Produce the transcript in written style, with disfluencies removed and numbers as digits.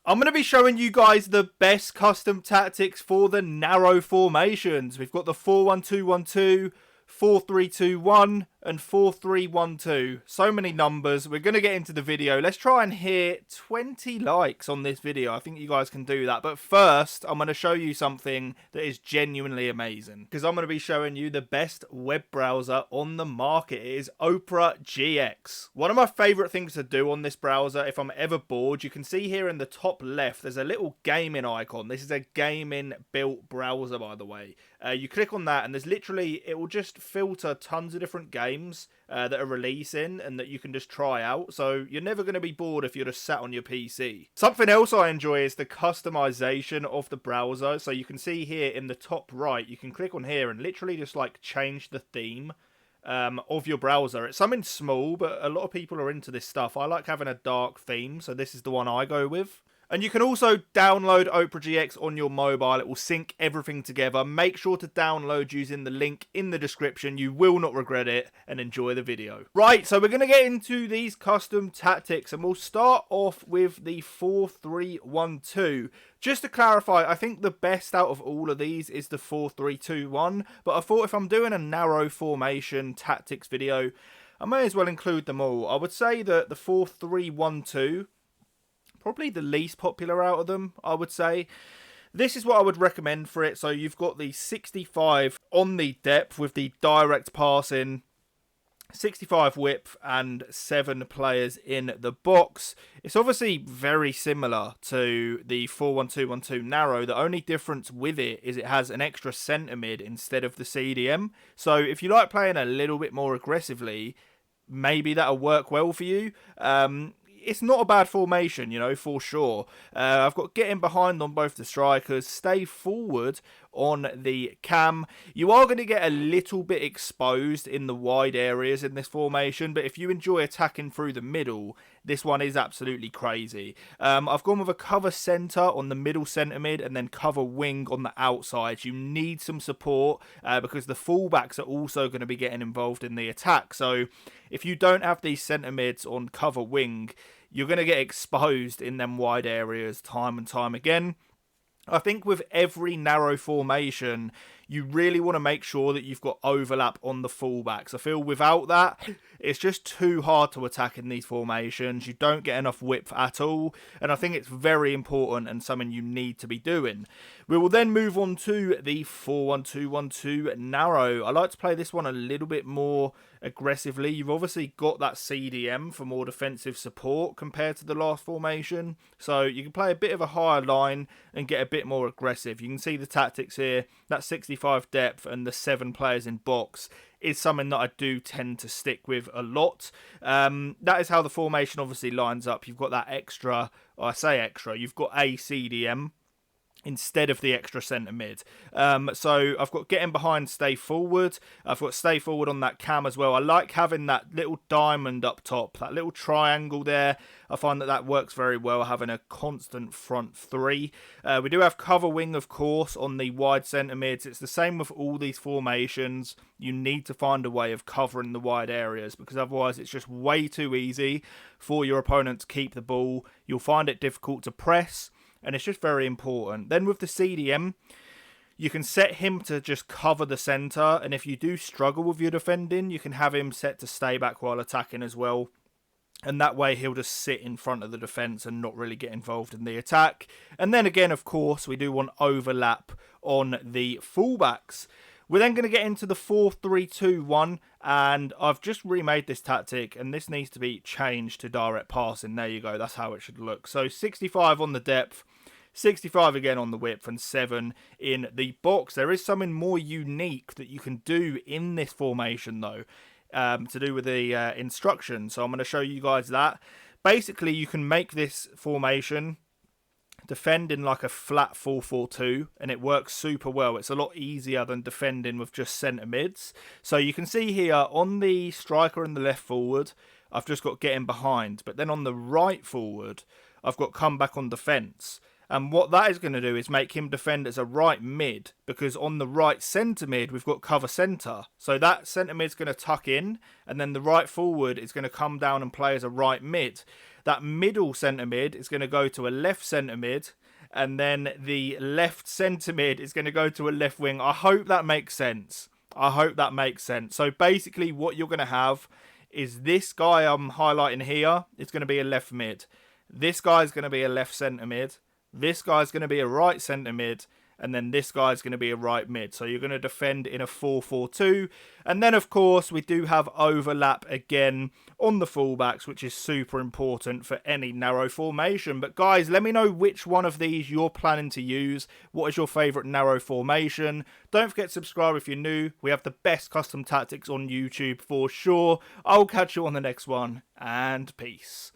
I'm going to be showing you guys the best custom tactics for the narrow formations. We've got the 4-1-2-1-2, 4-3-2-1 and 4-3-1-2. So many numbers. We're going to get into the video. Let's try and hit 20 likes on this video. I think you guys can do that. But first, I'm going to show you something that is genuinely amazing. Because I'm going to be showing you the best web browser on the market. It is Opera GX. One of my favorite things to do on this browser, if I'm ever bored, you can see here in the top left, there's a little gaming icon. This is a gaming built browser, by the way. You click on that and there's literally, it will just filter tons of different games that are releasing and that you can just try out. So you're never going to be bored if you're just sat on your PC. Something else I enjoy is the customization of the browser. So you can see here in the top right, you can click on here and literally just like change the theme of your browser. It's something small, but a lot of people are into this stuff. I like having a dark theme, so this is the one I go with. And you can also download Opera GX on your mobile. It will sync everything together. Make sure to download using the link in the description. You will not regret it, and enjoy the video. Right, so we're going to get into these custom tactics, and we'll start off with the 4-3-1-2. Just to clarify, I think the best out of all of these is the 4-3-2-1, but I thought if I'm doing a narrow formation tactics video, I may as well include them all. I would say that the 4-3-1-2, probably the least popular out of them, I would say. This is what I would recommend for it. So you've got the 65 on the depth with the direct passing, 65 width and 7 players in the box. It's obviously very similar to the 4-1-2-1-2 narrow. The only difference with it is it has an extra centre mid instead of the CDM. So if you like playing a little bit more aggressively, maybe that'll work well for you. It's not a bad formation, you know, for sure. I've got getting behind on both the strikers, stay forward on the cam. You are going to get a little bit exposed in the wide areas in this formation, but if you enjoy attacking through the middle, this one is absolutely crazy. I've gone with a cover centre on the middle centre mid and then cover wing on the outside. You need some support because the fullbacks are also going to be getting involved in the attack. So if you don't have these centre mids on cover wing, you're going to get exposed in them wide areas time and time again. I think with every narrow formation, you really want to make sure that you've got overlap on the fullbacks. I feel without that, it's just too hard to attack in these formations. You don't get enough width at all, and I think it's very important and something you need to be doing. We will then move on to the 4-1-2-1-2 narrow. I like to play this one a little bit more aggressively. You've obviously got that CDM for more defensive support compared to the last formation, so you can play a bit of a higher line and get a bit more aggressive. You can see the tactics here. That 65 depth and the 7 players in box is something that I do tend to stick with a lot. That is how the formation obviously lines up. You've got that extra, or I say extra, you've got a CDM instead of the extra centre mid. So I've got getting behind, stay forward. I've got stay forward on that cam as well. I like having that little diamond up top, that little triangle there. I find that that works very well, having a constant front three. We do have cover wing, of course, on the wide centre mids. It's the same with all these formations. You need to find a way of covering the wide areas because otherwise it's just way too easy for your opponent to keep the ball. You'll find it difficult to press, and it's just very important. Then with the CDM, you can set him to just cover the centre, and if you do struggle with your defending, you can have him set to stay back while attacking as well. And that way he'll just sit in front of the defence and not really get involved in the attack. And then again, of course, we do want overlap on the fullbacks. We're then going to get into the 4-3-2-1, and I've just remade this tactic, and this needs to be changed to direct passing. There you go, that's how it should look. So 65 on the depth, 65 again on the width, and 7 in the box. There is something more unique that you can do in this formation, though, to do with the instructions. So I'm going to show you guys that. Basically, you can make this formation defend in like a flat 4-4-2, and it works super well. It's a lot easier than defending with just centre mids. So you can see here on the striker and the left forward, I've just got getting behind, but then on the right forward, I've got come back on defence. And what that is going to do is make him defend as a right mid, because on the right centre mid, we've got cover centre. So that centre mid is going to tuck in, and then the right forward is going to come down and play as a right mid. That middle centre mid is going to go to a left centre mid, and then the left centre mid is going to go to a left wing. I hope that makes sense. I hope that makes sense. So basically what you're going to have is this guy I'm highlighting here is going to be a left mid. This guy is going to be a left centre mid. This guy is going to be a right centre mid. And then this guy's going to be a right mid. So you're going to defend in a 4-4-2. And then, of course, we do have overlap again on the fullbacks, which is super important for any narrow formation. But guys, let me know which one of these you're planning to use. What is your favourite narrow formation? Don't forget to subscribe if you're new. We have the best custom tactics on YouTube for sure. I'll catch you on the next one, and peace.